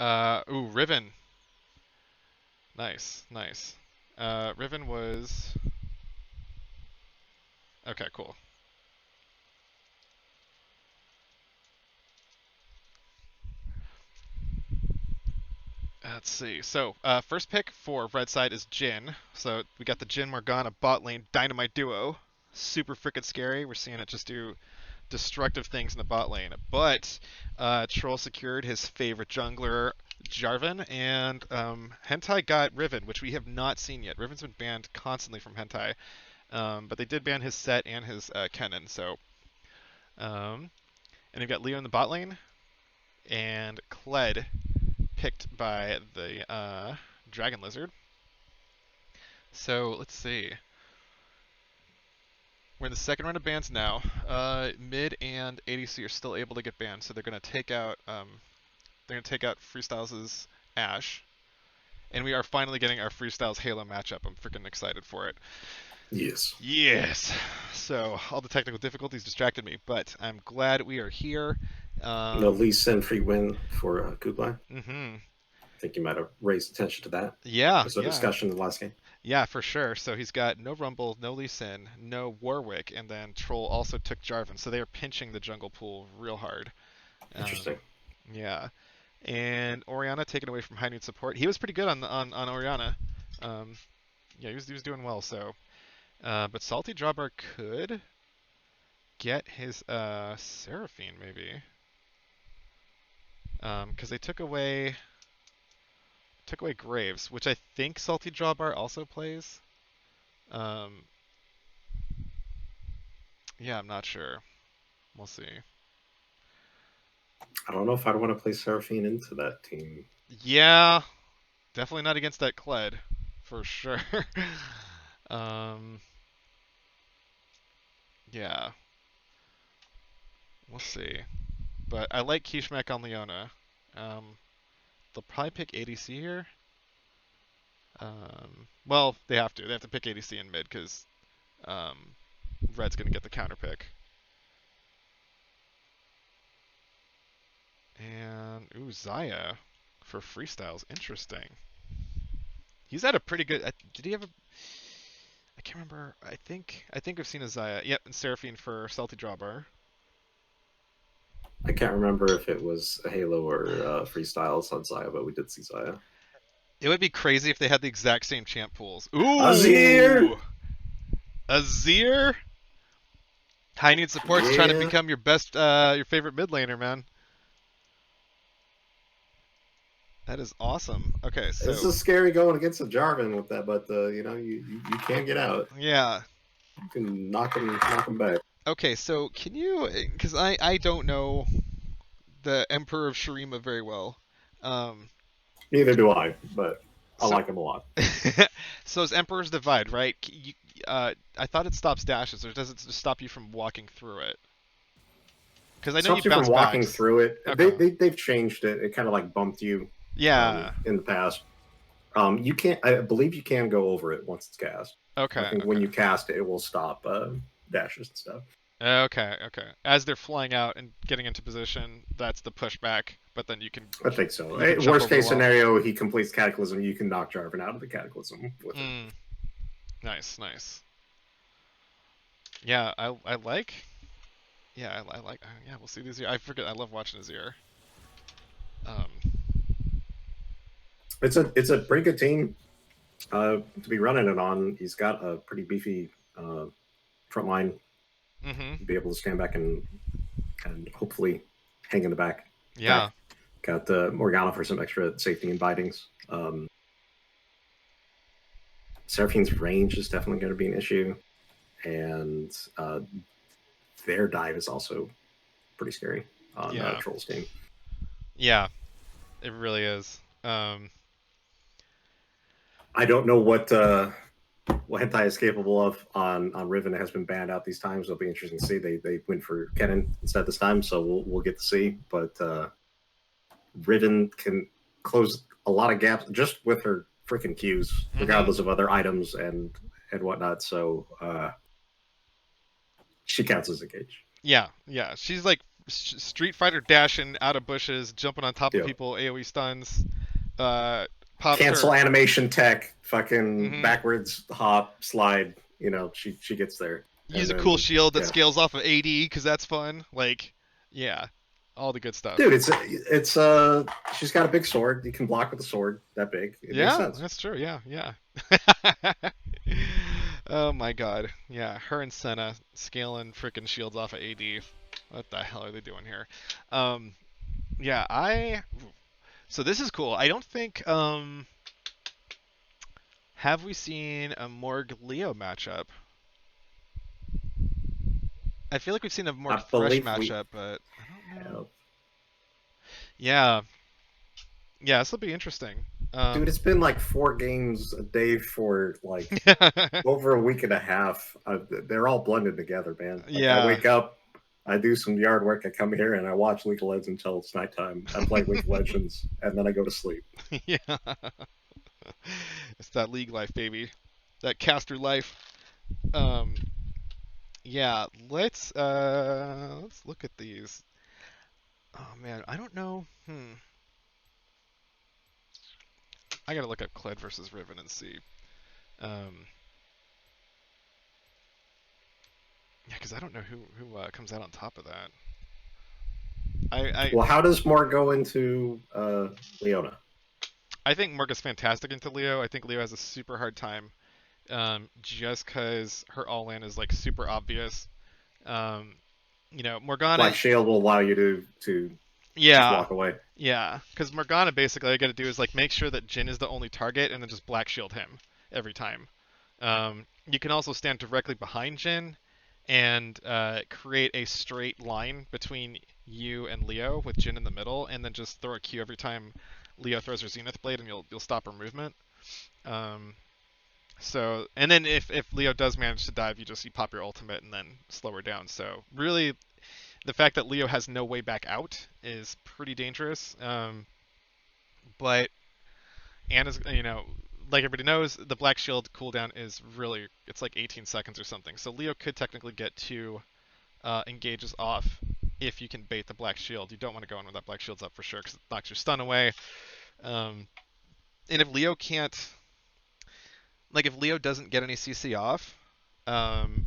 Ooh, Riven. Nice, nice. Riven was okay. Cool. Let's see. So, first pick for red side is Jhin. So we got the Jhin Morgana bot lane dynamite duo. Super freaking scary. We're seeing it just do destructive things in the bot lane. But Troll secured his favorite jungler, Jarvan, and Hentai got Riven, which we have not seen yet. Riven's been banned constantly from Hentai, but they did ban his set and his Kennen. So, and we've got Leo in the bot lane, and Kled picked by the Dragon Lizard. So let's see. We're in the second round of bans now. Mid and ADC are still able to get banned, so they're gonna take out Freestyles' Ashe, and we are finally getting our Freestyles Halo matchup. I'm freaking excited for it. Yes. Yes. So all the technical difficulties distracted me, but I'm glad we are here. No Lee Sin free win for Kublai. Mm-hmm. I think you might have raised attention to that. Yeah, There's a yeah. discussion in the last game. Yeah, for sure. So he's got no Rumble, no Lee Sin, no Warwick, and then Troll also took Jarvan. So they are pinching the jungle pool real hard. Interesting. Yeah, and Orianna taken away from high need support. He was pretty good on Orianna. Um, yeah, he was doing well. So, but Salty Drawbar could get his Seraphine maybe, because they took away Graves, which I think Salty Drawbar also plays. Um, yeah, I'm not sure. We'll see. I don't know if I'd want to play Seraphine into that team. Yeah, definitely not against that Kled, for sure. um, yeah, we'll see. But I like Kishmak on Leona. They'll probably pick ADC here. Well, they have to. They have to pick ADC in mid because um, Red's gonna get the counter pick. And ooh, Zaya for freestyles. Interesting. He's had a pretty good. Did he have a? I can't remember. I think I've seen a Zaya. Yep, and Seraphine for Salty Drawbar. I can't remember if it was Halo or Freestyles on Zaya, but we did see Zaya. It would be crazy if they had the exact same champ pools. Azir! Ooh, Azir. High need support's trying to Yeah. become your favorite mid laner, man. That is awesome. Okay, This so is scary going against a Jarvan with that, but you can get out. yeah. You can knock him back. Okay, so can you? Because I don't know the Emperor of Shurima very well. Um, Neither do I, but I so like him a lot. so it's Emperor's Divide, right? I thought it stops dashes, or does it just stop you from walking through it? Because I know you Stops you from bounce walking backs. through it. Okay. They've changed it. It kind of like bumped you Yeah. in the past. You can't. I believe you can go over it once it's cast. I Okay. think when Okay. you cast it, it will stop dashes and stuff. Okay. Okay. As they're flying out and getting into position, that's the pushback. But then I think so. you can jump Worst over the case wall. scenario, he completes Cataclysm. You can knock Jarvan out of the Cataclysm with it. Nice. Nice. Yeah. I like. Yeah. I like. Yeah. We'll see these. I forget. I love watching Azir. Um. It's a pretty good team to be running it on. He's got a pretty beefy front line Mhm. to be able to stand back and hopefully hang in the Yeah. back. Got Morgana for some extra safety and bidings. Seraphine's range is definitely going to be an issue, and their dive is also pretty scary on Yeah. Troll's team. Yeah. It really is. I don't know what Hentai is capable of on Riven. It has been banned out these times. It'll be interesting to see. They went for Kennen instead this time, so we'll get to see. But Riven can close a lot of gaps just with her freaking Qs, regardless of other items and whatnot. So she counts as a gauge. Yeah. Yeah. She's like Street Fighter dashing out of bushes, jumping on top of Yeah. people, AoE stuns, uh, pops Cancel her. animation tech, fucking Hmm. backwards hop slide. She gets there, and Use a cool then shield that yeah, scales off of AD because that's fun. Like, yeah, all the good stuff. dude, it's she's got a big sword. You can block with a sword that big. It makes Yeah, sense. that's true. Yeah, yeah. Oh my god. Yeah, her and Senna scaling freaking shields off of AD. What the hell are they doing here? Um, yeah, I. So this is cool. I don't think. Have we seen a Morg Leo matchup? I feel like we've seen a Morg I Thresh believe we matchup, but I don't know. have. Yeah, yeah, this will be interesting. Dude, Um, it's been like 4 games a day for like over a week and a half. They're all blended together, man. Like I yeah, wake up, I do some yard work, I come here and I watch League of Legends until it's nighttime. I play League of Legends and then I go to sleep. yeah. It's that league life, baby. That caster life. Um, yeah. Let's look at these. Oh man, I don't know. I gotta look up Kled versus Riven and see. Um, yeah, because I don't know who comes out on top of that. I Well, how does more go into Leona? I think Morga's fantastic into Leo. I think Leo has a super hard time, just because her all in is like super obvious. Um, Morgana. Black Shield will allow you to just Yeah, walk away. yeah. Because Morgana basically, all you got to do is like make sure that Jin is the only target, and then just black shield him every time. You can also stand directly behind Jin and create a straight line between you and Leo with Jin in the middle, and then just throw a Q every time Leo throws her Zenith Blade, and you'll stop her movement. Um, and then if Leo does manage to dive, you pop your ultimate and then slow her down. So really, the fact that Leo has no way back out is pretty dangerous. But Anna's, like everybody knows, the Black Shield cooldown is really, it's like 18 seconds or something. So Leo could technically get 2 engages off if you can bait the Black Shield. You don't want to go in when that Black Shield's up for sure because it knocks your stun away. Um, and if Leo doesn't get any CC off, um,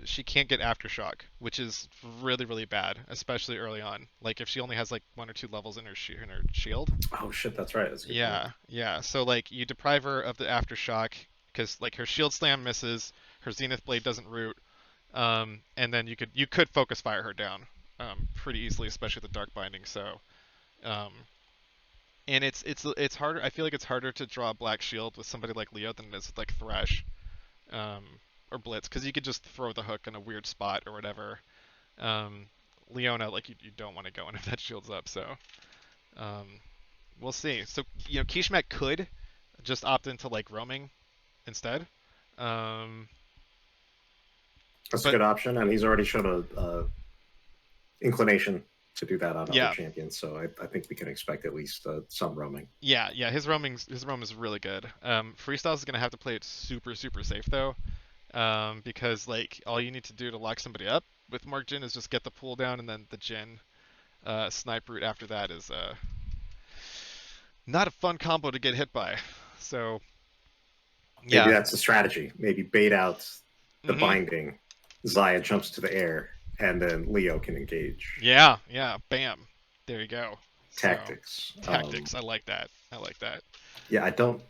she can't get aftershock, which is really really bad, especially early on. Like if she only has like 1 or 2 levels in her shield. Oh shit, that's right. That's a good point. Yeah, yeah. So like you deprive her of the aftershock because like her shield slam misses, her zenith blade doesn't root, and then you could focus fire her down pretty easily, especially with the dark binding. So um, and it's harder. I feel like it's harder to draw a black shield with somebody like Leo than it is with like Thresh um, or Blitz because you could just throw the hook in a weird spot or whatever. Um, Leona, like you don't want to go in if that shield's up. So um, we'll see. So Kishmak could just opt into like roaming instead. Um, That's a but good option, and he's already shown a inclination to do that on other yeah, champions. So I think we can expect at least some roaming. yeah, yeah. His roam is really good. Freestyles is gonna have to play it super super safe though, because like all you need to do to lock somebody up with Mark Jin is just get the pull down, and then the Jin snipe route after that is not a fun combo to get hit by. So Maybe yeah. that's the strategy. Maybe bait out the Mhm. binding. Zaya jumps to the air, and then Leo can engage. Yeah, yeah. Bam. There you go. So Tactics. tactics. I like that. I like that. Yeah, I don't.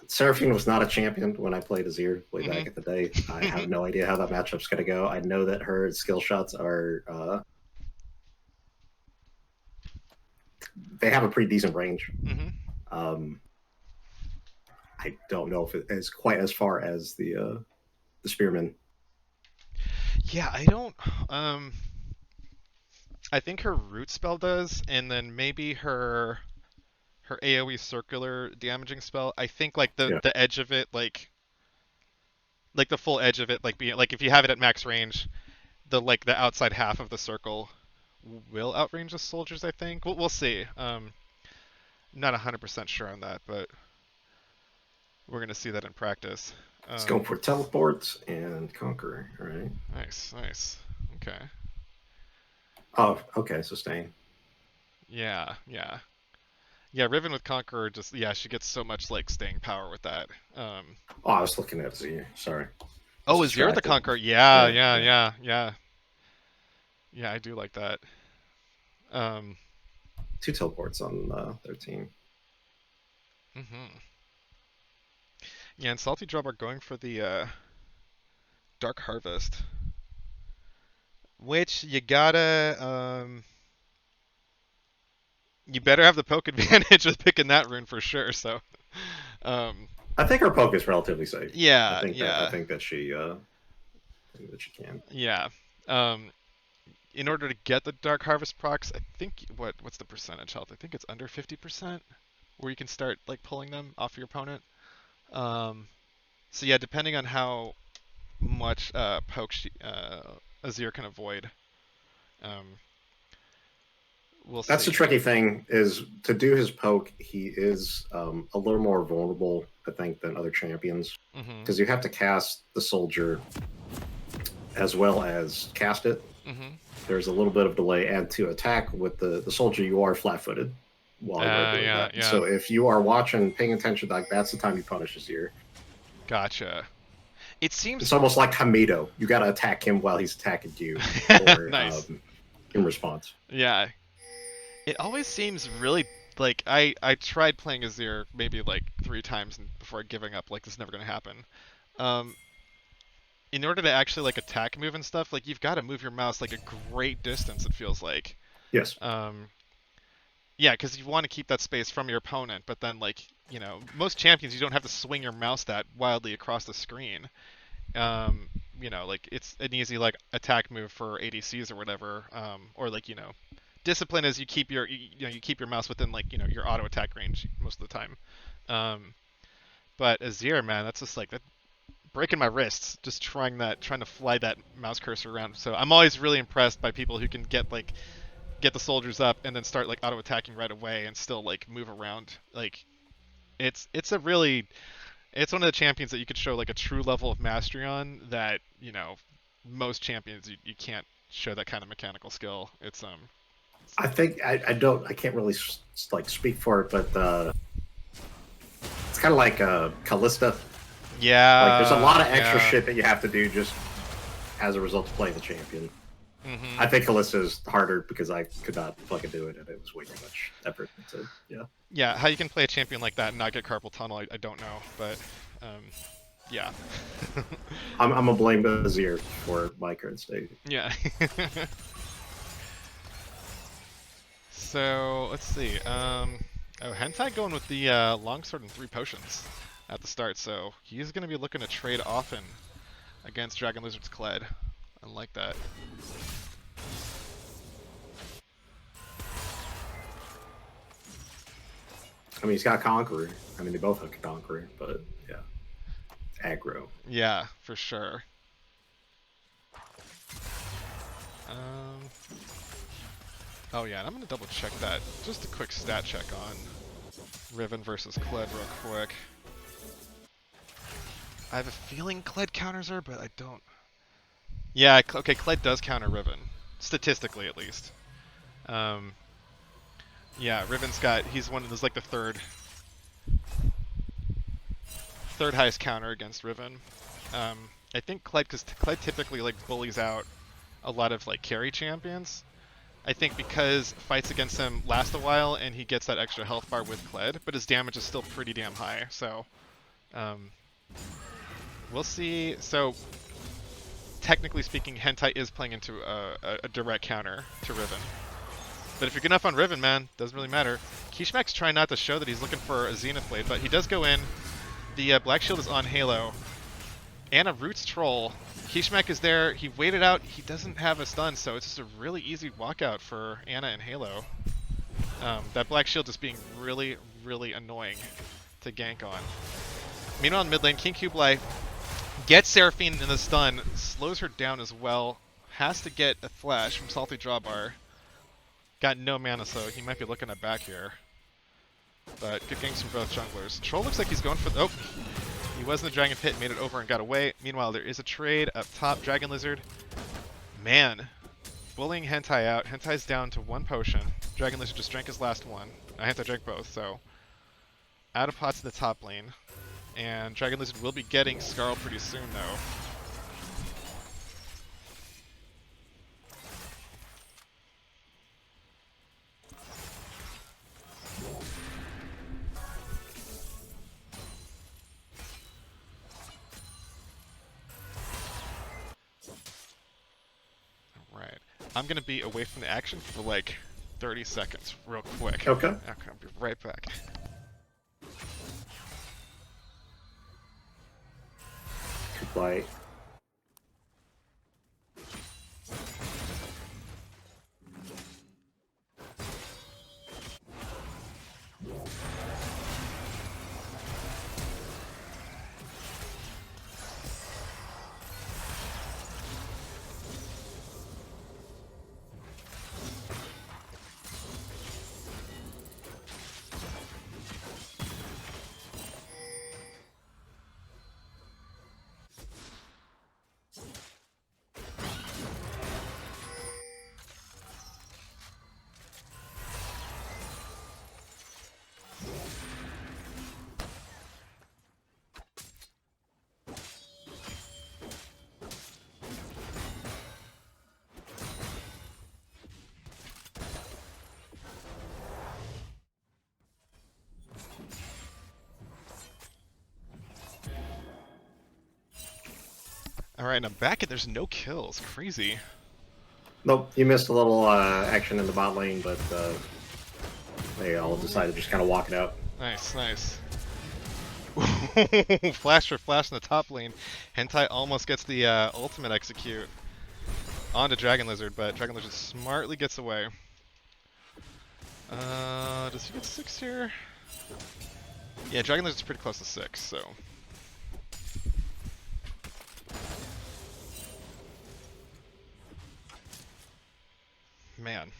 Seraphine was not a champion when I played Azir way back Mhm. in the day. I have no idea how that matchup's going to go. I know that her skill shots are they have a pretty decent range. Mhm. Um, I don't know if it is quite as far as the Spearman. Yeah, I don't. Um, I think her root spell does, and then maybe her AOE circular damaging spell. I think like the Yeah, the edge of it, like the full edge of it, like being like if you have it at max range, the outside half of the circle will outrange the soldiers. I think we'll see. Not 100% sure on that, but we're gonna see that in practice. let's go Um, for teleport and conquer. All right. nice, nice. Okay. Oh, okay, sustain. Yeah, yeah. Yeah, Riven with Conqueror just, yeah, she gets so much, like, staying power with that. Oh, I was looking at Z. Sorry, I was Oh, Azir the distracted. Conqueror. Yeah, Yeah, yeah, yeah. yeah, yeah. Yeah, I do like that. Um, Two teleports on their team. hmm Yeah, and Salty Drop are going for the Dark Harvest, which you gotta, you better have the poke advantage with picking that rune for sure. So, um, I think her poke is relatively safe. yeah, I yeah, think that I think that she can. yeah. Um, in order to get the Dark Harvest procs, I think what's the percentage health? I think it's under 50%, where you can start like pulling them off your opponent. Um, so yeah, depending on how much poke Azir can avoid, um, we'll That's the see. tricky thing is to do his poke. He is a little more vulnerable, I think, than other champions Hmm. because you have to cast the soldier as well as cast it. Hmm. There's a little bit of delay, and to attack with the soldier, you are flat-footed while you are doing Yeah, that. yeah. So if you are watching, paying attention, like that's the time you punish his ear. Gotcha. It seems It's almost like Hamido. You got to attack him while he's attacking you, or nice. in response. Yeah, it always seems really like I tried playing Azir maybe like 3 times before giving up. Like this is never gonna happen. Um, in order to actually like attack move and stuff, like you've got to move your mouse like a great distance. It feels like. Yes. Um, yeah, because you want to keep that space from your opponent, but then like most champions you don't have to swing your mouse that wildly across the screen. Um, like it's an easy like attack move for ADCs or whatever, or like discipline is you keep you keep your mouse within like your auto attack range most of the time. Um, but Azir, man, that's just like that breaking my wrists just trying to fly that mouse cursor around. So I'm always really impressed by people who can get the soldiers up and then start like auto attacking right away and still like move around. Like it's a really it's one of the champions that you could show like a true level of mastery on that most champions you can't show that kind of mechanical skill. I think I can't really like speak for it, but it's kind of like Callista. Like there's a lot Yeah, of extra yeah. shit that you have to do just as a result of playing the champion. Mhm. I think Callista is harder because I could not fucking do it, and it was way too much effort. So yeah, Yeah, how you can play a champion like that and not get carpal tunnel, I don't know, but um, yeah, I'm a blame Azir for my current state. yeah. So let's see. Oh, Hentai going with the longsword and 3 potions at the start, so he's gonna be looking to trade often against Dragon Lizard's Kled. I like that. I mean, he's got Conqueror. I mean, they both have Conqueror, but yeah, aggro. Yeah, for sure. Um, oh yeah, and I'm gonna double check that. Just a quick stat check on Riven versus Kled real quick. I have a feeling Kled counters her, but I don't. Yeah, okay, Kled does counter Riven, statistically at least. Um, yeah, Riven's got he's one of those like the third highest counter against Riven. I think Kled because Kled typically like bullies out a lot of like carry champions. I think because fights against him last a while and he gets that extra health bar with Kled, but his damage is still pretty damn high. So um, we'll see. So technically speaking, Hentai is playing into a direct counter to Riven. But if you're good enough on Riven, man, doesn't really matter. Kishmak's trying not to show that he's looking for a Zenith Blade, but he does go in. The Black Shield is on Halo. Anna roots Troll. Kishmak is there. He waited out. He doesn't have a stun, so it's just a really easy walkout for Anna and Halo. That Black Shield just being really, really annoying to gank on. Meanwhile, in mid lane, King Kublai gets Seraphine in the stun, slows her down as well. Has to get a flash from Salty Drawbar. Got no mana, so he might be looking at back here. But good ganks from both junglers. Troll looks like he's going for the... Oh! He was in the Dragon Pit, made it over and got away. Meanwhile, there is a trade up top. Dragon Lizard. Man. bullying Hentai out. Hentai's down to 1 potion. Dragon Lizard just drank his last one. Hentai drank both, so out of pots in the top lane. And Dragon Lizard will be getting Scarl pretty soon, though. Alright. I'm gonna be away from the action for like 30 seconds, real quick. Okay. Okay, I'll be right back. Like, Alright, and I'm back and there's no kills. Crazy. nope, you missed a little action in the bot lane, but they all decided to just kind of walk it out. Nice, nice. Flash for flash in the top lane. Hentai almost gets the ultimate execute onto Dragon Lizard, but Dragon Lizard smartly gets away. Does he get 6 here? Yeah, Dragon Lizard's pretty close to 6, so. Man.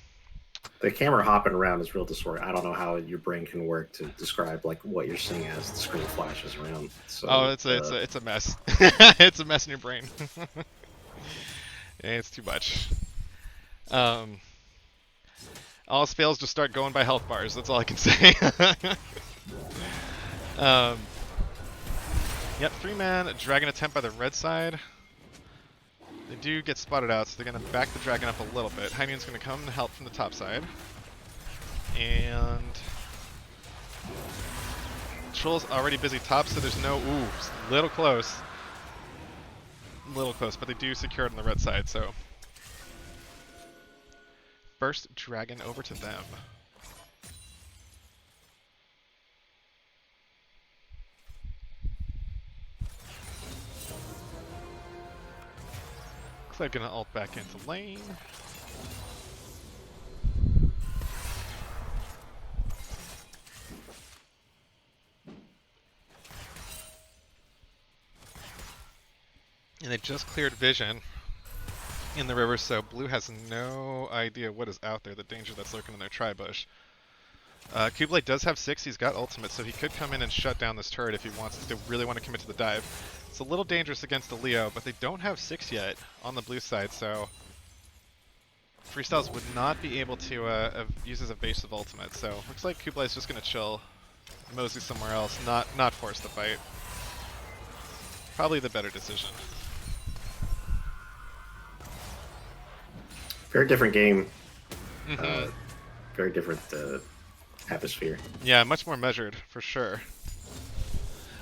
The camera hopping around is real disorienting. I don't know how your brain can work to describe like what you're seeing as the screen flashes around. So, Oh, it's a mess. It's a mess in your brain. It's too much. All else fails, just start going by health bars. That's all I can say. Yep, 3-man dragon attempt by the red side. They do get spotted out, so they're going to back the dragon up a little bit. Heinun's going to come and help from the top side. And Troll's already busy top, so there's no... Ooh, little close. Little close, but they do secure it on the red side, so... First dragon over to them. Looks like gonna ult back into lane. And they just cleared vision in the river, so blue has no idea what is out there, the danger that's lurking in their tri-bush. Kublai does have 6, he's got ultimate, so he could come in and shut down this turret if he wants, if they really want to commit to the dive. It's a little dangerous against the Leo, but they don't have 6 yet on the blue side, so Freestyles would not be able to use his evasive ultimate, so looks like Kublai's just going to chill, mosey somewhere else, not force the fight. Probably the better decision. Very different game. Mm-hmm. Very different atmosphere. Yeah, much more measured, for sure.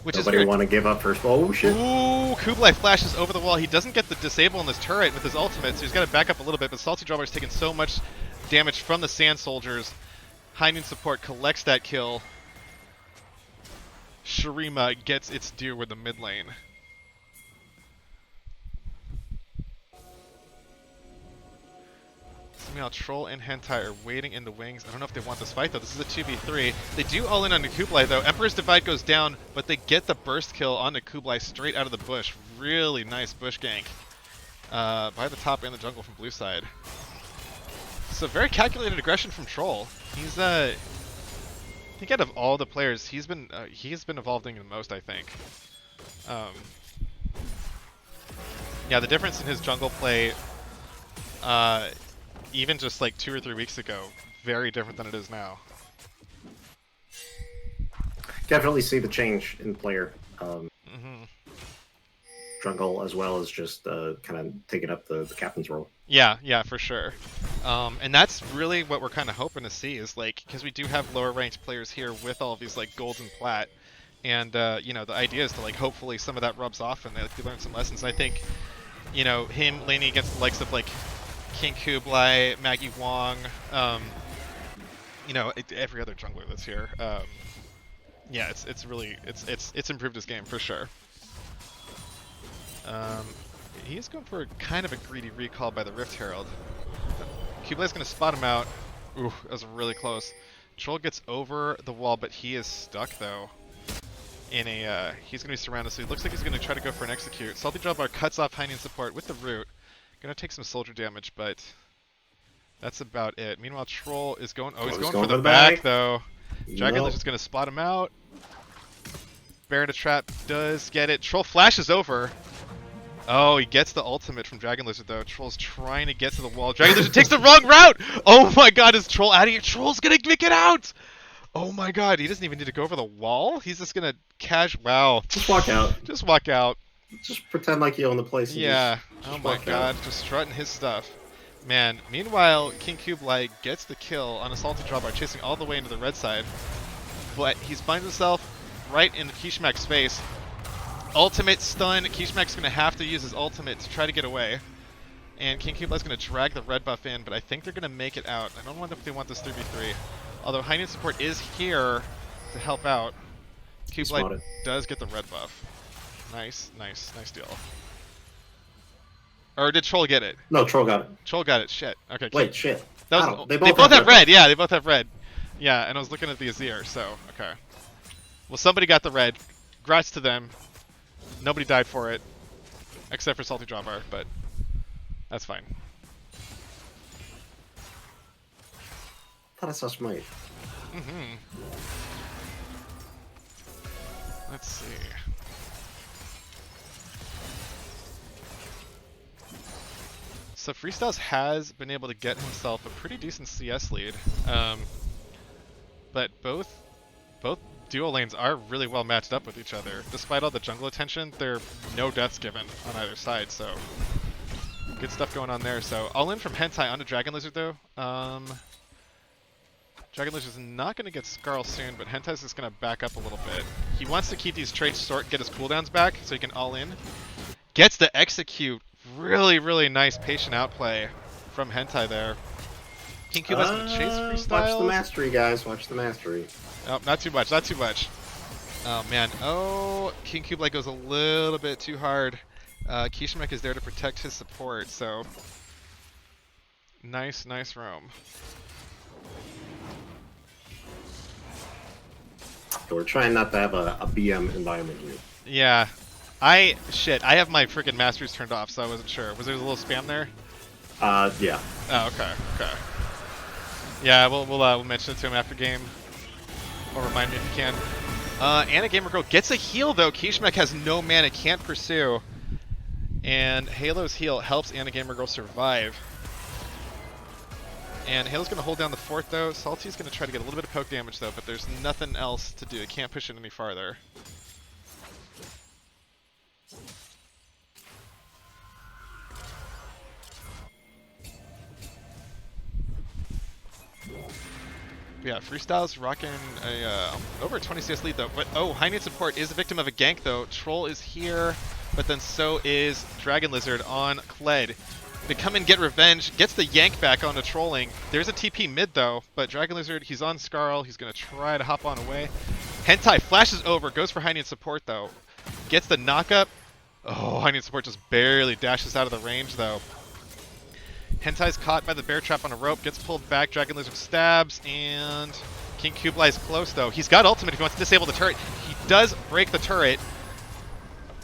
Which Nobody is want to give up first. Oh, shit. Ooh, Kublai flashes over the wall. He doesn't get the disable on this turret with his ultimate, so he's got to back up a little bit, but Salty Drawbar's taken so much damage from the Sand Soldiers. Heinun support collects that kill. Shurima gets its due with the mid lane. Meanwhile, Troll and Hentai are waiting in the wings. I don't know if they want this fight, though. This is a 2v3. They do all in on the Kublai, though. Emperor's Divide goes down, but they get the burst kill on the Kublai straight out of the bush. Really nice bush gank by the top and the jungle from blue side. So very calculated aggression from Troll. He's, I think out of all the players, he's been evolving the most, I think. Yeah, the difference in his jungle play even just like 2 or 3 weeks ago, very different than it is now. Definitely see the change in player. Hmm. Jungle as well as just kind of taking up the captain's role. Yeah, yeah, for sure. And that's really what we're kind of hoping to see is like, because we do have lower ranked players here with all of these like golds and plat, and you know, the idea is to like hopefully some of that rubs off and they learn some lessons. I think, you know, him laning against the likes of like King Kublai, Maggie Wong, you know, every other jungler that's here. Yeah, it's really it's improved his game for sure. He's going for kind of a greedy recall by the Rift Herald. Kublai's going to spot him out. Ooh, that was really close. Troll gets over the wall, but he is stuck though. In a he's going to be surrounded, so he looks like he's going to try to go for an execute. Salty Jawbar cuts off Heinian support with the root. Going to take some soldier damage, but that's about it. Meanwhile, Troll is going. Oh, he's going for the back though. Dragon Lizard's going to spot him out. Baron to trap does get it. Troll flashes over. Oh, he gets the ultimate from Dragon Lizard though. Troll's trying to get to the wall. Dragon Lizard takes the wrong route! Oh my god, is Troll out of here? Troll's gonna make it out! Oh my god, he doesn't even need to go over the wall? He's just gonna wow. Just walk out. Just walk out. Just pretend like you own the place. Yeah. Just oh my god, just strutting his stuff. Man, meanwhile, King Kublai gets the kill on a Salty Jawbar, chasing all the way into the red side. But he finds himself right in Kishmak's face. Ultimate stun. Kishmak's going to have to use his ultimate to try to get away. And King Kublai's going to drag the red buff in, but I think they're going to make it out. I don't know if they want this 3v3. Although Heinian support is here to help out. Kublai does get the red buff. Nice, nice, nice deal. Or did Troll get it? No, Troll got it. Troll got it. Shit. Okay. Wait, shit. That was, they both have red. Yeah, they both have red. Yeah, and I was looking at the Azir, so, okay. Well, somebody got the red. Grats to them. Nobody died for it, except for Salty Jawbar, but that's fine. Thought I saw Smite. Let's see. So Freestyles has been able to get himself a pretty decent CS lead, but both duo lanes are really well matched up with each other. Despite all the jungle attention, there are no deaths given on either side, so good stuff going on there. So all in from Hentai onto Dragon Lizard though. Dragon Lizard's not going to get Skarl soon, but Hentai's just going to back up a little bit. He wants to keep these traits short, get his cooldowns back, so he can all in. Gets the execute. Really, really nice patient outplay from Hentai there. King Kublai's going to chase Freestyles. Watch the mastery, guys. Watch the mastery. Oh, not too much, not too much. Oh, man. Oh, King Kublai goes a little bit too hard. Kishmak is there to protect his support, so... Nice, nice roam. We're trying not to have a BM environment here. Yeah. I have my freaking masteries turned off, so I wasn't sure. Was there a little spam there? Yeah. Oh, okay, okay. Yeah, we'll mention it to him after game. Or remind me if you can. Anna Gamer Girl gets a heal though. Kishmak has no mana, can't pursue. And Halo's heal helps Anna Gamer Girl survive. And Halo's going to hold down the fort though. Salty's going to try to get a little bit of poke damage though, but there's nothing else to do. It can't push it any farther. Yeah, Freestyle's rocking a over a 20 CS lead though. But oh, Heinian support is a victim of a gank though. Troll is here, but then so is Dragon Lizard on Kled. They come and get revenge, gets the yank back onto trolling. There's a TP mid though, but Dragon Lizard, he's on Skarl. He's gonna try to hop on away. Hentai flashes over, goes for Heinian support though. Gets the knockup. Oh, Heinian support just barely dashes out of the range though. Hentai's caught by the bear trap on a rope, gets pulled back, Dragon Lizard stabs, and King Kublai's close though. He's got ultimate if he wants to disable the turret. He does break the turret.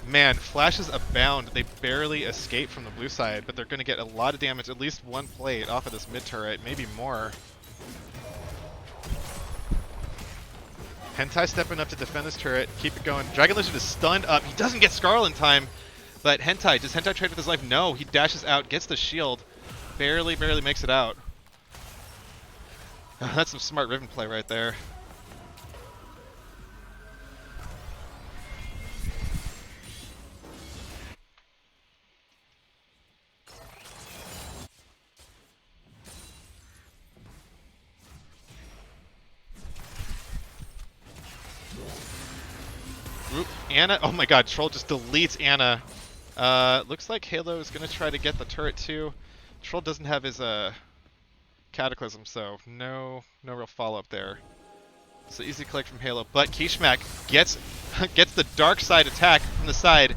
Man, flashes abound. They barely escape from the blue side, but they're going to get a lot of damage, at least one plate off of this mid turret, maybe more. Hentai stepping up to defend this turret, keep it going. Dragon Lizard is stunned up. He doesn't get Skarl in time, but Hentai, does Hentai trade with his life? No, he dashes out, gets the shield. barely makes it out. That's some smart Riven play right there. Oop, Anna, oh my god, Troll just deletes Anna. Looks like Halo is gonna try to get the turret too. Troll doesn't have his Cataclysm, so no real follow-up there. So easy click from Halo, but Kishmak gets gets the dark side attack from the side,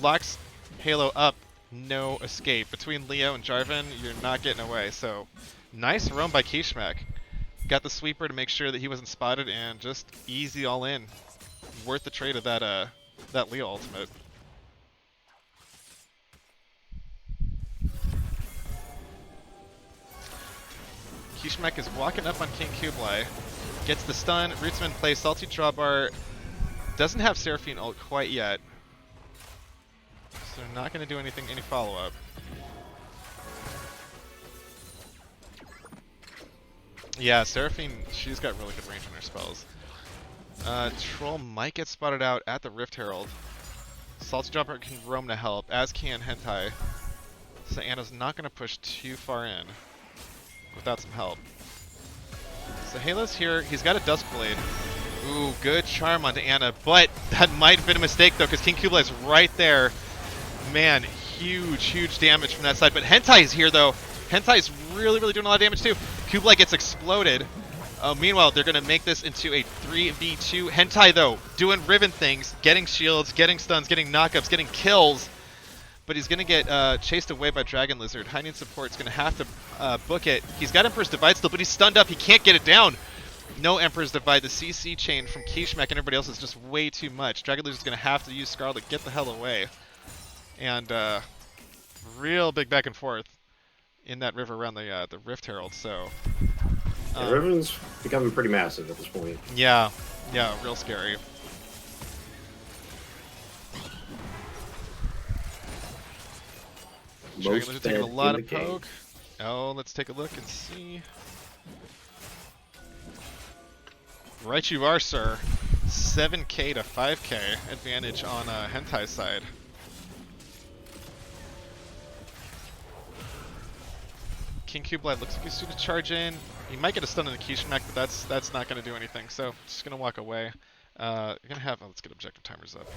locks Halo up, no escape. Between Leo and Jarvan, you're not getting away. So nice roam by Kishmak. Got the sweeper to make sure that he wasn't spotted, and just easy all in. Worth the trade of that Leo ultimate. Kishmak is walking up on King Kublai. Gets the stun, Rootsman plays Salty Drawbar, doesn't have Seraphine ult quite yet. So not going to do anything, any follow-up. Yeah, Seraphine, she's got really good range on her spells. Troll might get spotted out at the Rift Herald. Salty Drawbar can roam to help, as can Hentai. So Anna's not going to push too far in without some help. So Halo's here, he's got a Duskblade. Ooh, good charm onto Anna, but that might have been a mistake though, because King Kublai's right there. Man, huge damage from that side, but Hentai is here though. Hentai's really doing a lot of damage too. Kublai gets exploded. Meanwhile, they're going to make this into a 3v2. Hentai though, doing Riven things, getting shields, getting stuns, getting knockups, getting kills. But he's going to get chased away by Dragon Lizard. High need support's going to have to book it. He's got Emperor's Divide still, but he's stunned up. He can't get it down. No Emperor's Divide. The CC chain from Kishmak and everybody else is just way too much. Dragon Lizard's going to have to use Scarlet, get the hell away. And real big back and forth in that river around the Rift Herald. So yeah, Riven's becoming pretty massive at this point. Yeah, real scary. Dragon Lizard taking a lot of poke. Oh, let's take a look and see. Right you are, sir. 7k to 5k advantage on Hentai's side. King Kublai looks like he's going to charge in. He might get a stun on the Kishmak, but that's not going to do anything. So just going to walk away. You're going to have. Let's get objective timers up.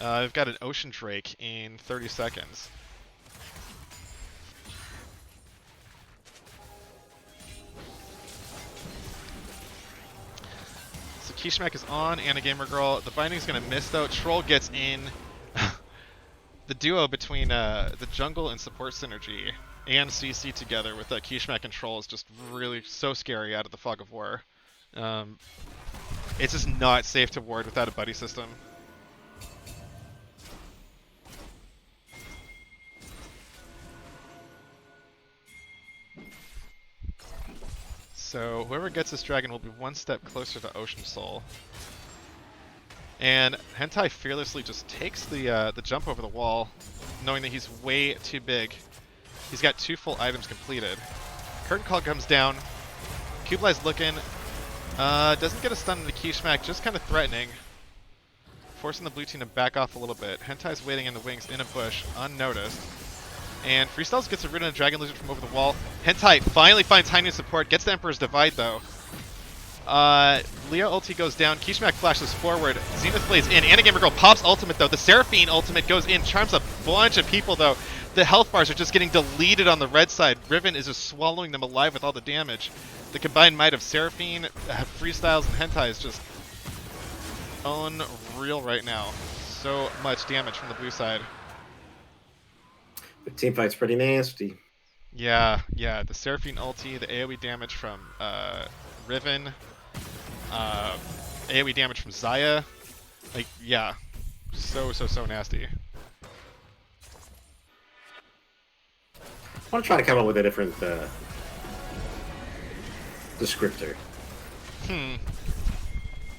I've got an Ocean Drake in 30 seconds. So Kishmak is on, Anna Gamer Girl. The binding's going to miss though. Troll gets in. The duo between the jungle and support synergy and CC together with Kishmak and Troll is just really so scary out of the Fog of War. It's just not safe to ward without a buddy system. So whoever gets this dragon will be one step closer to Ocean Soul. And Hentai fearlessly just takes the jump over the wall, knowing that he's way too big. He's got 2 full items completed. Curtain Call comes down. Kublai's looking. Doesn't get a stun on the Kishmak, just kind of threatening. Forcing the blue team to back off a little bit. Hentai's waiting in the wings in a bush, unnoticed. And Freestyles gets a rid of the Dragon Lizard from over the wall. Hentai finally finds high need support, gets the Emperor's Divide though. Leo ulti goes down, Kishmak flashes forward, Zenith Blade's in, Anna Gamer Girl pops ultimate though, the Seraphine ultimate goes in, charms a bunch of people though. The health bars are just getting deleted on the red side. Riven is just swallowing them alive with all the damage. The combined might of Seraphine, Freestyles, and Hentai is just unreal right now. So much damage from the blue side. The team fight's pretty nasty. Yeah, the Seraphine ulti, the AoE damage from Riven, AoE damage from Xayah, like, yeah, so nasty. I want to try to come up with a different descriptor.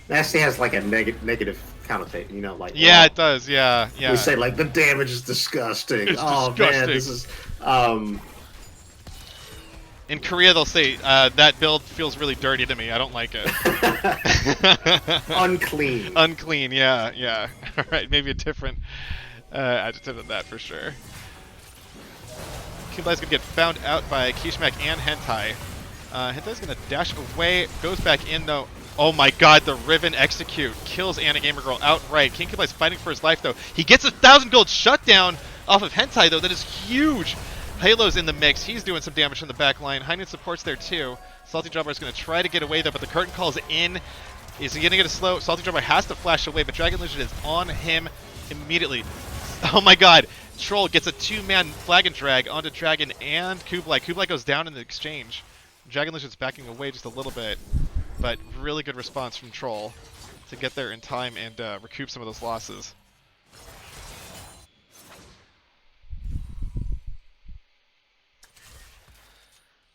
Nasty has like a negative connotate, you know, like Yeah, raw. it does. Yeah, We yeah. say like the damage is disgusting. It's Oh man, disgusting. this is um In Korea, they'll say that build feels really dirty to me. I don't like it. unclean. Unclean. Yeah, yeah. All right, maybe a different adjective than that for sure. Kublai's gonna get found out by Kishmak and Hentai. Hentai's gonna dash away, goes back in though. Oh my god, the Riven execute kills Anna Gamer Girl outright. King Kublai's fighting for his life though. He gets 1,000 gold shutdown off of Hentai though. That is huge. Halo's in the mix. He's doing some damage from the back line. Heinen supports there too. Salty Jobber is gonna try to get away though, but the curtain calls in. Is he gonna get a slow? Salty Jobber has to flash away, but Dragon Lizard is on him immediately. Oh my god. Troll gets a 2-man flag and drag onto Dragon and Kublai. Kublai goes down in the exchange. Dragon Lizard's backing away just a little bit, but really good response from Troll to get there in time and recoup some of those losses.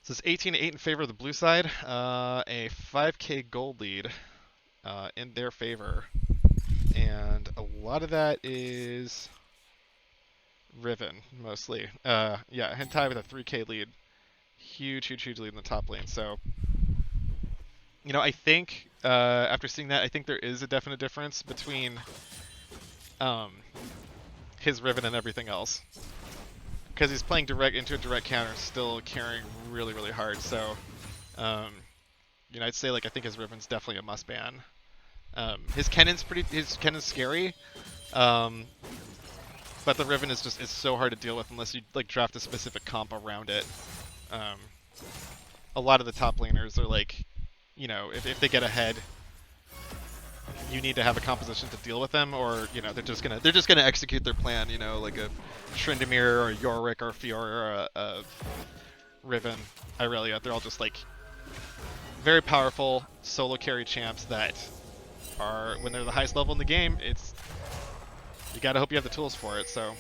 So it's 18-8 in favor of the blue side. A 5k gold lead in their favor. And a lot of that is Riven, mostly. Yeah, Hentai with a 3k lead. Huge, huge, huge lead in the top lane. So, you know, I think, after seeing that, I think there is a definite difference between his Riven and everything else. Because he's playing direct into a direct counter, still carrying really, really hard. So, you know, I'd say, like, I think his Riven's definitely a must ban. His Kennen's scary. But the Riven is just, it's so hard to deal with unless you like draft a specific comp around it. A lot of the top laners are like, you know, if they get ahead, you need to have a composition to deal with them, or you know they're just gonna execute their plan. You know, like a Tryndamere or Yorick or Fiora, Riven, Irelia. They're all just like very powerful solo carry champs that are, when they're the highest level in the game, it's, you gotta hope you have the tools for it. So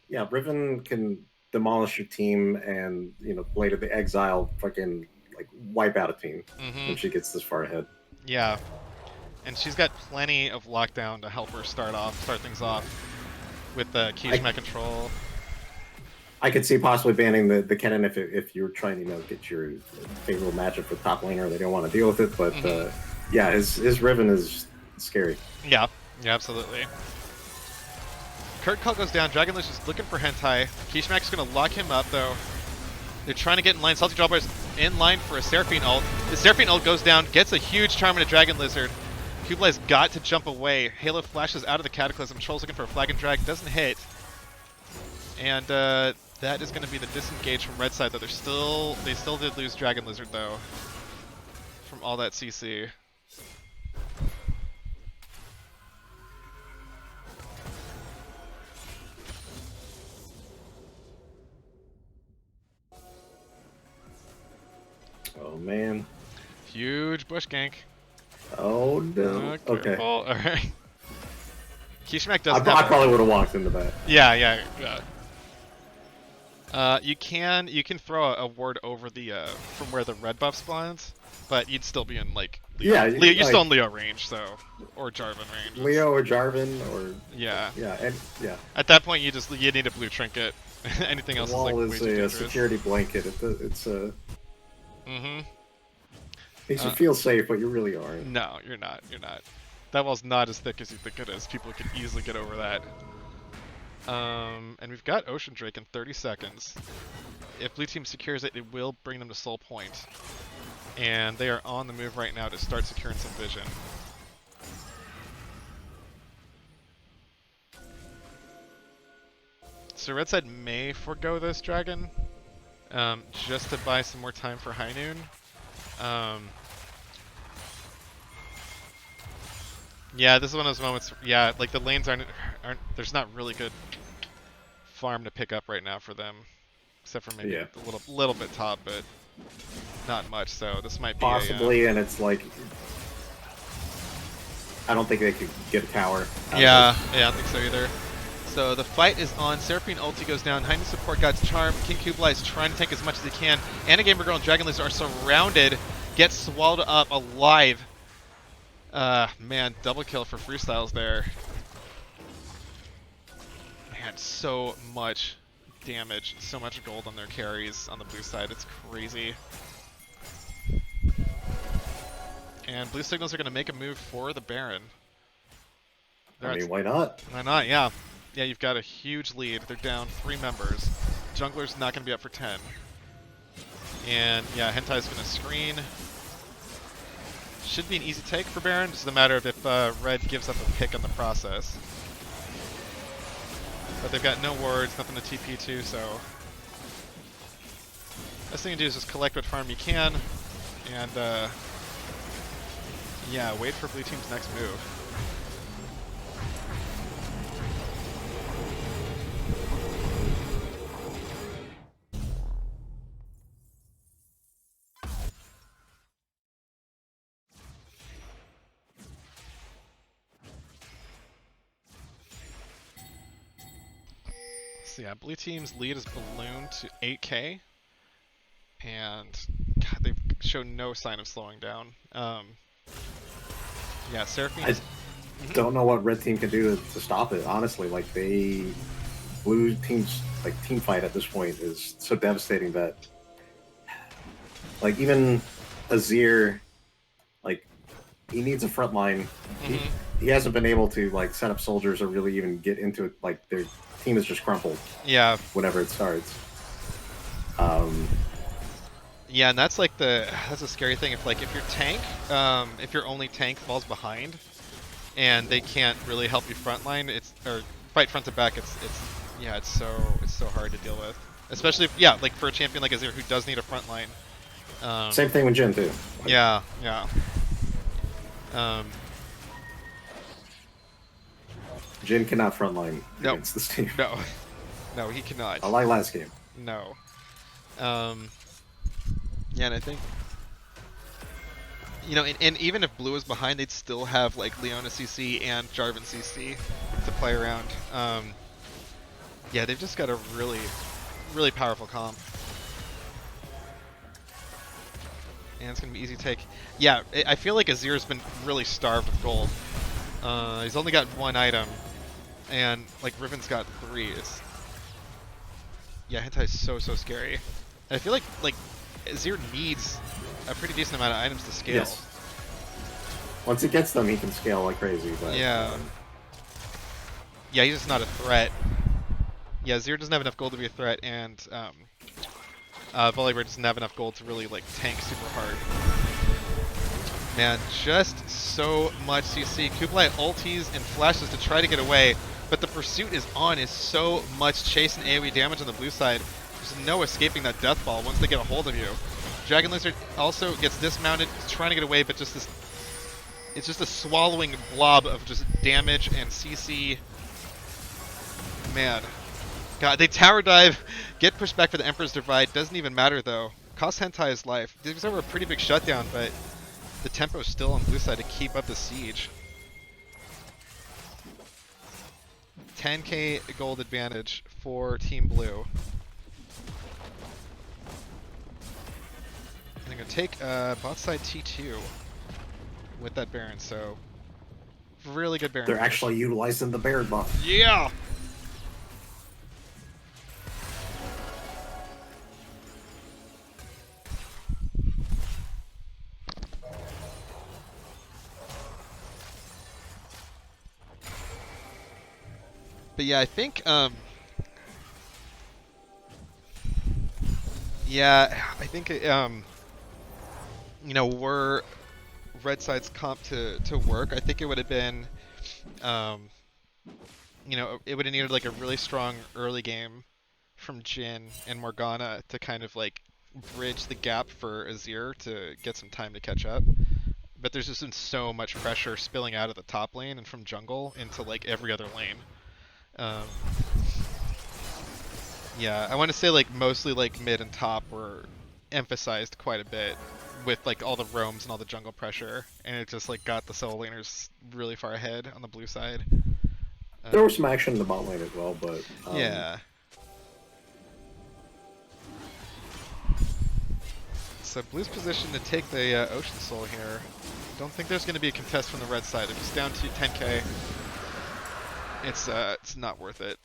Yeah, Riven can demolish your team, and you know, Blade of the Exile fucking like wipe out a team when she gets this far ahead. Yeah, and she's got plenty of lockdown to help her start things off with the Kishma control. I could see possibly banning the Kennen if you're trying to, you know, get your favorable matchup for top laner. They don't want to deal with it, but yeah, his Riven is scary. Yeah, yeah, absolutely. Curtain call goes down. Dragon Lich is looking for Hentai. Kishmak's gonna lock him up though. They're trying to get in line. Salty Jawbreaker's in line for a Seraphine ult. The Seraphine ult goes down, gets a huge charm into Dragon Lizard. Kublai's got to jump away. Halo flashes out of the Cataclysm. Troll's looking for a flag and drag, doesn't hit. And that is going to be the disengage from red side, though they still did lose Dragon Lizard though from all that CC. Oh man. Huge bush gank. Oh no. Okay. All right. Kishmak does. I probably would have walked into that. Yeah. You can throw a ward over the from where the red buff spawns, but you'd still be in like Leo. Yeah, Leo, you're still in Leo range, so, or Jarvan range. Leo or Jarvan or yeah. And At that point, you need a blue trinket. Anything else wall is like way too a dangerous. security blanket. It's a. Mm-hmm. Makes you feel safe, but you really aren't. No, you're not. That wall's not as thick as you think it is. People can easily get over that. And we've got Ocean Drake in 30 seconds. If blue team secures it, it will bring them to Soul Point. And they are on the move right now to start securing some vision. So red side may forego this dragon, just to buy some more time for High Noon. Yeah, this is one of those moments. Yeah, like the lanes aren't. There's not really good farm to pick up right now for them, except for maybe a little bit top, but not much. So this might be possibly, and it's like I don't think they could get a tower. Yeah, I don't think so either. So the fight is on. Seraphine ulti goes down. High support got charm. King Kublai is trying to take as much as he can. Anna Gamer Girl and Dragon Lizard are surrounded. Get swallowed up alive. Man, double kill for freestyles there. Man, so much damage, so much gold on their carries on the blue side. It's crazy. And blue signals are going to make a move for the Baron. I mean, why not? Why not? Yeah. Yeah, you've got a huge lead. They're down 3 members. Jungler's not going to be up for 10. And yeah, Hentai's going to screen. Should be an easy take for Baron, just a matter of if Red gives up a pick in the process. But they've got no wards, nothing to TP to, so best thing to do is just collect what farm you can, and yeah, wait for blue team's next move. So yeah, blue team's lead is ballooned to 8k, and God, they've shown no sign of slowing down. Yeah, Seraphine. I don't know what red team can do to stop it. Honestly, like blue team's like team fight at this point is so devastating that, like, even Azir, like, he needs a front line. He hasn't been able to like set up soldiers or really even get into it. Like, their team is just crumpled. Yeah. Whenever it starts. Yeah, and that's like that's a scary thing. If your tank, if your only tank falls behind, and they can't really help you frontline, or fight front to back, it's so hard to deal with. Especially if, yeah, like for a champion like Azir who does need a frontline. Same thing with Jhin too. Like, yeah. Jhin cannot frontline against this team. No, he cannot. Unlike last game. No. Yeah, and I think, you know, and even if blue is behind, they'd still have like Leona CC and Jarvan CC to play around. Yeah, they've just got a really, really powerful comp. And it's going to be easy to take. Yeah, I feel like Azir's been really starved of gold. He's only got 1 item, and like Riven's got 3. Yeah, Hentai's so scary. And I feel like Azir needs a pretty decent amount of items to scale. Yes. Once he gets them, he can scale like crazy. But, yeah. Yeah, he's just not a threat. Yeah, Azir doesn't have enough gold to be a threat, and Volibear doesn't have enough gold to really like tank super hard. Man, just so much CC. Kublai ulties and flashes to try to get away, but the pursuit is on. Is so much chase and AoE damage on the blue side. There's no escaping that death ball once they get a hold of you. Dragon Lizard also gets dismounted, trying to get away, but just this, it's just a swallowing blob of just damage and CC. Man. God, they tower dive, get pushed back for the Emperor's Divide, doesn't even matter though. Cost Hentai his life. These are a pretty big shutdown, but the tempo's still on blue side to keep up the siege. 10k gold advantage for Team Blue. And I'm going to take bot side T2 with that Baron, so really good Baron. They're actually utilizing the Baron buff. Yeah! But yeah, I think, you know, were red side's comp to work, I think it would have been, you know, it would have needed like a really strong early game from Jhin and Morgana to kind of like bridge the gap for Azir to get some time to catch up. But there's just been so much pressure spilling out of the top lane and from jungle into like every other lane. Yeah, I want to say like mostly like mid and top were emphasized quite a bit with like all the roams and all the jungle pressure, and it just like got the solo laners really far ahead on the blue side. There was some action in the bot lane as well, but yeah. So blue's position to take the Ocean Soul here. Don't think there's going to be a contest from the red side. If it's down to 10k, it's not worth it.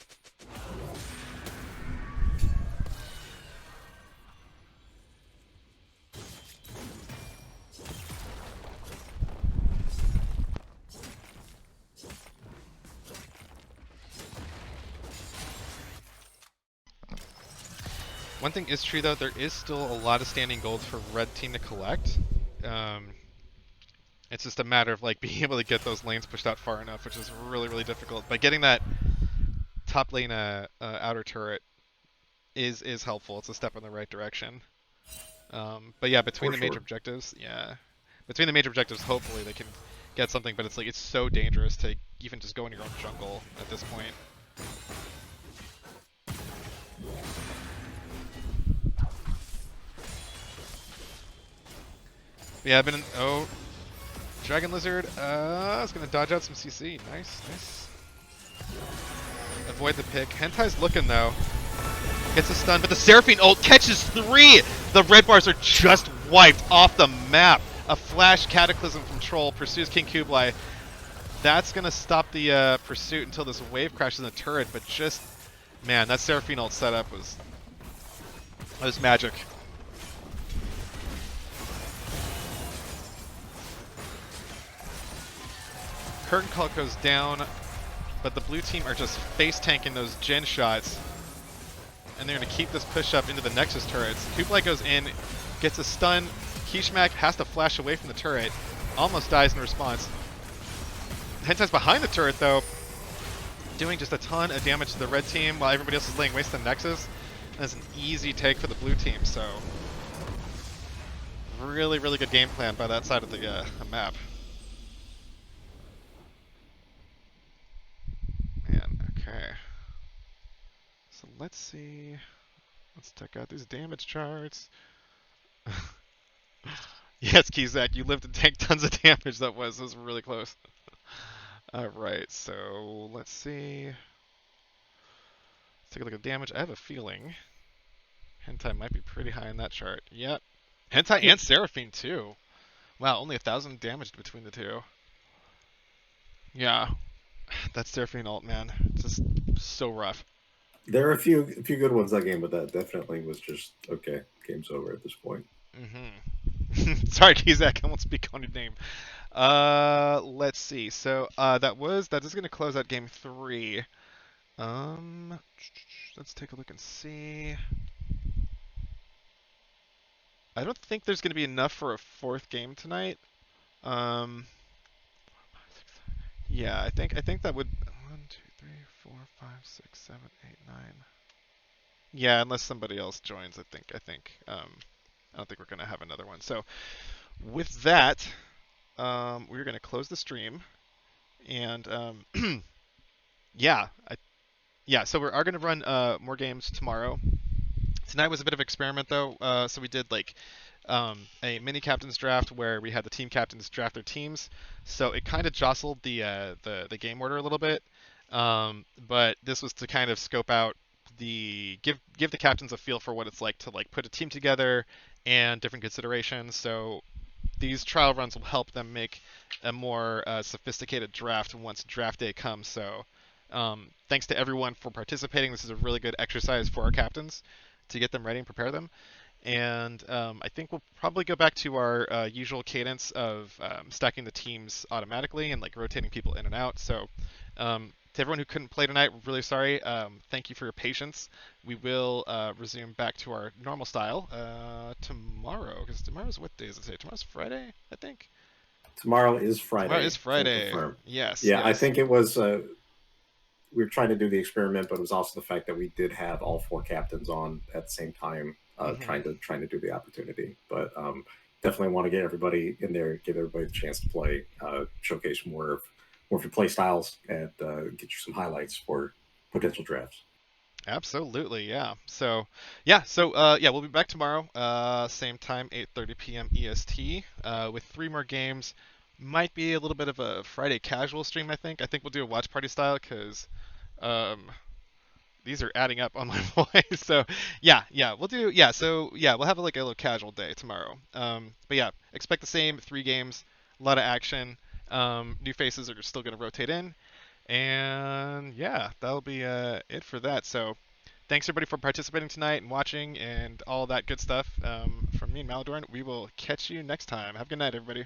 One thing is true though, there is still a lot of standing gold for red team to collect. Um, it's just a matter of like being able to get those lanes pushed out far enough, which is really really difficult. But getting that top lane outer turret is helpful. It's a step in the right direction. But yeah, between For the major sure. objectives, between the major objectives, hopefully they can get something. But it's like it's so dangerous to even just go in your own jungle at this point. Yeah, I've been in, oh, Dragon Lizard, is gonna dodge out some CC. Nice, nice. Avoid the pick. Hentai's looking though. Gets a stun, but the Seraphine ult catches 3! The red bars are just wiped off the map. A flash Cataclysm from Troll pursues King Kublai. That's gonna stop the pursuit until this wave crashes in the turret, but just, man, that Seraphine ult setup was magic. Curtain Call goes down, but the blue team are just face tanking those gen shots, and they're going to keep this push up into the Nexus turrets. Kublai goes in, gets a stun. Kishmak has to flash away from the turret, almost dies in response. Hentai's behind the turret though, doing just a ton of damage to the red team while everybody else is laying waste to the Nexus. And that's an easy take for the blue team, so really, really good game plan by that side of the map. Man, okay. So let's see. Let's check out these damage charts. Yes, Kizak, you lived to take tons of damage. That was really close. Alright, so let's see. Let's take a look at damage. I have a feeling Hentai might be pretty high in that chart. Yep. Hentai and Seraphine too. Wow, only 1,000 damage between the two. Yeah. That Seraphine ult, man. Just so rough. There are a few good ones that game, but that definitely was just okay. Game's over at this point. Mm-hmm. Sorry, Kizak, I won't speak on your name. Let's see. So, that is going to close out game 3. Let's take a look and see. I don't think there's going to be enough for a 4th game tonight. Um, yeah, I think that would 1, 2, 3, 4, 5, 6, 7, 8, 9. Yeah, unless somebody else joins, I don't think we're going to have another one. So, with that, we're going to close the stream, and yeah, so we are going to run more games tomorrow. Tonight was a bit of an experiment though, so we did like a mini captain's draft where we had the team captains draft their teams. So it kind of jostled the game order a little bit, but this was to kind of scope out give the captains a feel for what it's like to like put a team together and different considerations. So these trial runs will help them make a more sophisticated draft once draft day comes. So thanks to everyone for participating. This is a really good exercise for our captains to get them ready and prepare them. And I think we'll probably go back to our usual cadence of stacking the teams automatically and like rotating people in and out. So to everyone who couldn't play tonight, we're really sorry. Thank you for your patience. We will resume back to our normal style tomorrow, because tomorrow's what day is it today? Tomorrow's Friday, I think. Tomorrow is Tomorrow is Friday. Can Friday. confirm. Yes, Yeah, I yes. think it was. We were trying to do the experiment, but it was also the fact that we did have all 4 captains on at the same time, Mm-hmm. trying to do the opportunity. But definitely want to get everybody in there, give everybody the chance to play, showcase more of your play styles, and get you some highlights for potential drafts. Absolutely, yeah. So, we'll be back tomorrow, same time, 8:30 p.m. EST, with 3 more games. Might be a little bit of a Friday casual stream, I think. I think we'll do a watch party style because um, these are adding up on my voice. So, we'll have like a little casual day tomorrow. But yeah, expect the same 3 games. A lot of action. New faces are still going to rotate in. And yeah, that'll be it for that. So thanks everybody for participating tonight and watching and all that good stuff from me and Maladorn. We will catch you next time. Have a good night, everybody.